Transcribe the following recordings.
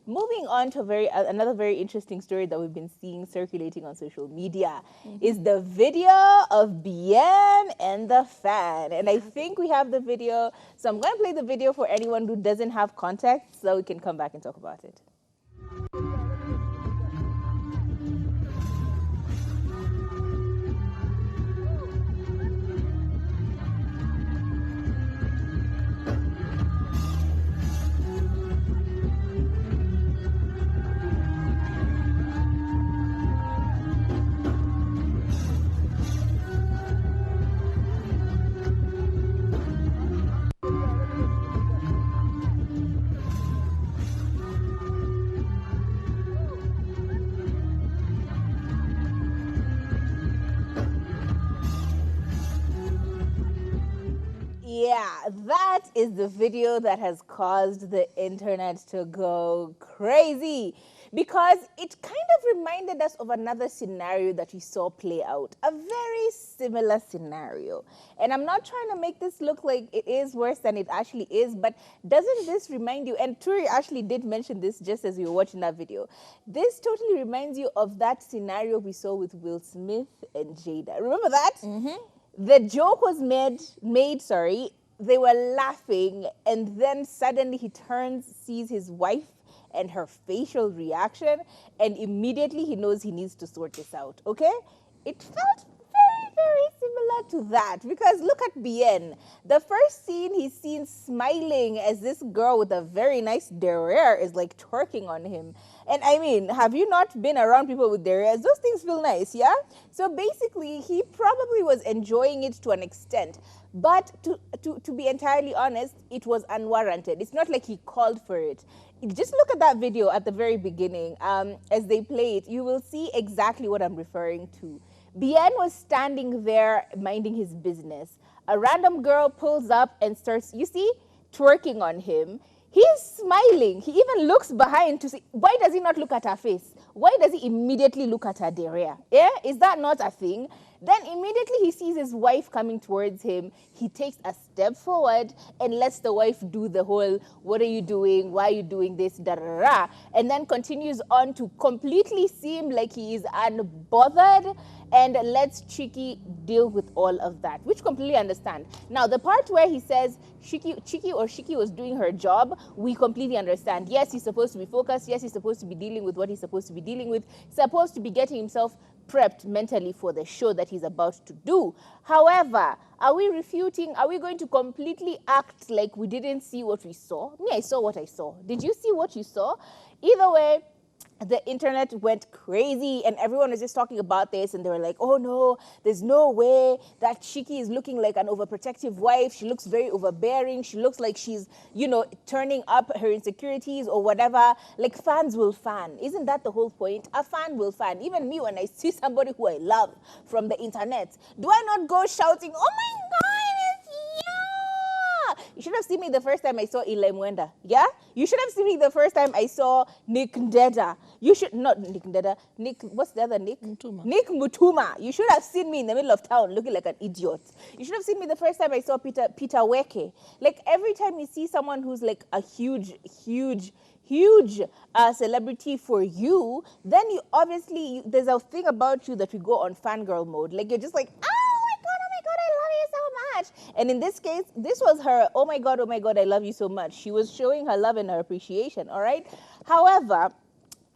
Moving on to another very interesting story that we've been seeing circulating on social media is the video of Bien and the fan. And I think we have the video. So I'm going to play the video for anyone who doesn't have context so we can come back and talk about it. Yeah, that is the video that has caused the internet to go crazy because it kind of reminded us of another scenario that we saw play out, a very similar scenario. And I'm not trying to make this look like it is worse than it actually is, but doesn't this remind you, and Turi actually did mention this just as we were watching that video, this totally reminds you of that scenario we saw with Will Smith and Jada. Remember that? The joke was made, they were laughing, and then suddenly he turns, sees his wife and her facial reaction, and immediately he knows he needs to sort this out, okay? It felt very similar to that because look at Bien. The first scene he's seen smiling as this girl with a very nice derriere is like twerking on him. And I mean, have you not been around people with derrieres? Those things feel nice, yeah? So basically, he probably was enjoying it to an extent. But to be entirely honest, it was unwarranted. It's not like he called for it. Just look at that video at the very beginning. As they play it, you will see exactly what I'm referring to. Bien was standing there minding his business. A random girl pulls up and starts, you see, twerking on him. He's smiling. He even looks behind to see. Why does he not look at her face? Why does he immediately look at her derriere? Yeah? Is that not a thing? Then immediately he sees his wife coming towards him. He takes a step forward and lets the wife do the whole, what are you doing? Why are you doing this? Da, da, da, da. And then continues on to completely seem like he is unbothered and lets Chiki deal with all of that, which completely understand. Now, the part where he says Chiki was doing her job, we completely understand. Yes, he's supposed to be focused. Yes, he's supposed to be dealing with what he's supposed to be dealing with. He's supposed to be getting himself prepped mentally for the show that he's about to do. However, are we going to completely act like we didn't see what we saw? Me, I saw what I saw. Did you see what you saw? Either way, the internet went crazy and everyone was just talking about this and they were like, oh no, there's no way that Chiki is looking like an overprotective wife. She looks very overbearing. She looks like she's, turning up her insecurities or whatever. Like fans will fan. Isn't that the whole point? A fan will fan. Even me, when I see somebody who I love from the internet, do I not go shouting, oh my God, it's you? You should have seen me the first time I saw Ile Mwenda. Yeah? You should have seen me the first time I saw Nick Ndeda. You should not Nick Ndeda. Nick, what's the other Nick? Mutuma. Nick Mutuma. You should have seen me in the middle of town looking like an idiot. You should have seen me the first time I saw Peter Yake. Like every time you see someone who's like a huge celebrity for you, then you obviously, there's a thing about you that we go on fangirl mode. Like you're just like, oh my God, I love you so much. And in this case, this was her, oh my God, I love you so much. She was showing her love and her appreciation, all right? However,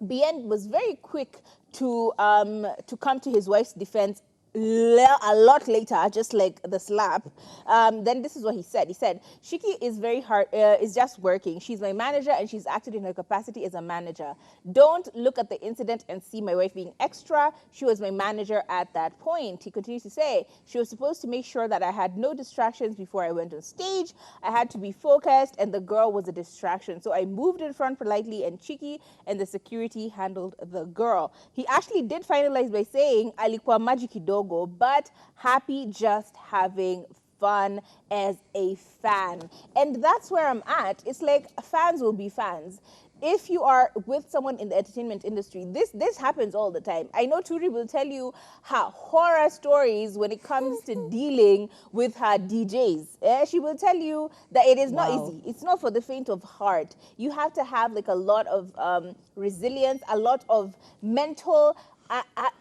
Bien was very quick to come to his wife's defense a lot later, just like the slap. Then this is what he said. He said, Shiki is very hard, is just working. She's my manager and she's acted in her capacity as a manager. Don't look at the incident and see my wife being extra. She was my manager at that point. He continues to say, she was supposed to make sure that I had no distractions before I went on stage. I had to be focused and the girl was a distraction. So I moved in front politely and Chiki and the security handled the girl. He actually did finalize by saying, alikuwa maji kidogo, but happy just having fun as a fan. And that's where I'm at. It's like fans will be fans. If you are with someone in the entertainment industry, this happens all the time. I know Turi will tell you her horror stories when it comes to dealing with her DJs. She will tell you that it is not Wow. easy. It's not for the faint of heart. You have to have like a lot of resilience, a lot of mental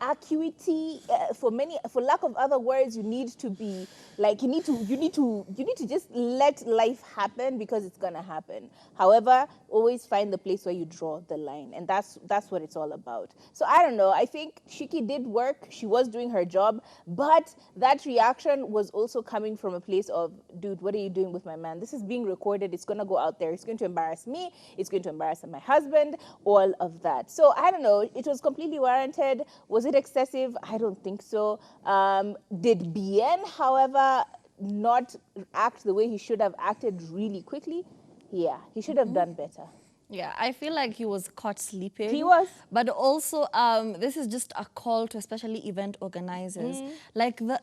acuity, for lack of other words. You need to be like, you need to just let life happen, because it's gonna happen. However, always find the place where you draw the line, and that's what it's all about. So I don't know, I think Shiki did work. She was doing her job, but that reaction was also coming from a place of, dude, what are you doing with my man? This is being recorded. It's gonna go out there. It's going to embarrass me. It's going to embarrass my husband. All of that. So I don't know. It was completely warranted. Was it excessive? I don't think so. Did Bien, however, not act the way he should have acted really quickly? Yeah, he should have done better. Yeah, I feel like he was caught sleeping. He was. But also, this is just a call to especially event organizers. Like that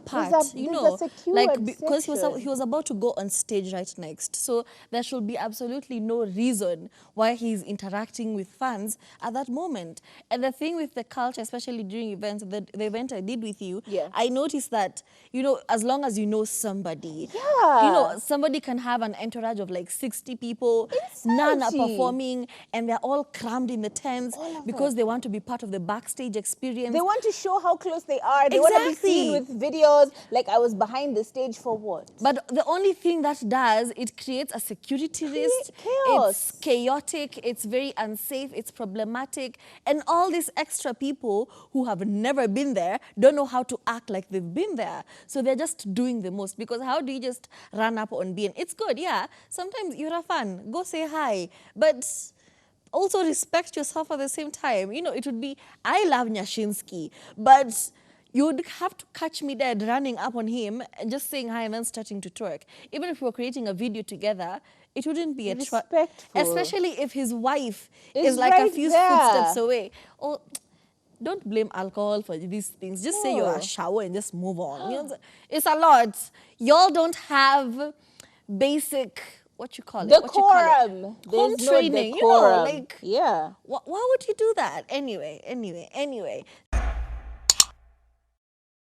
part, you There's know, a secured like because section. he was about to go on stage right next. So there should be absolutely no reason why he's interacting with fans at that moment. And the thing with the culture, especially during events, the event I did with you, Yeah. I noticed that, you know, as long as you know somebody, Yeah. you know, somebody can have an entourage of like 60 people. None are Insanity. performing, and they're all crammed in the tents All of because it. they want to be part of the backstage experience. They want to show how close they are. They want to be seen with Exactly. videos. Like, I was behind the stage for what? But the only thing that does, it creates a security risk. Chaos. It's chaotic, it's very unsafe, it's problematic. And all these extra people who have never been there don't know how to act like they've been there. So they're just doing the most. Because how do you just run up on being? It's good, yeah. Sometimes you're a fan. Go say hi. But also respect yourself at the same time. You know, it would be, I love Nyashinsky, but you'd have to catch me dead running up on him and just saying hi and then starting to twerk. Even if we're creating a video together, it wouldn't be a Respectful. especially if his wife It's is like a right few there. footsteps away. Or don't blame alcohol for these things. Just say you're No. a shower and just move on. You know, it's a lot. Y'all don't have basic, what you call it? Decorum. Home There's no training. decorum. You know, like, yeah. why would you do that? Anyway.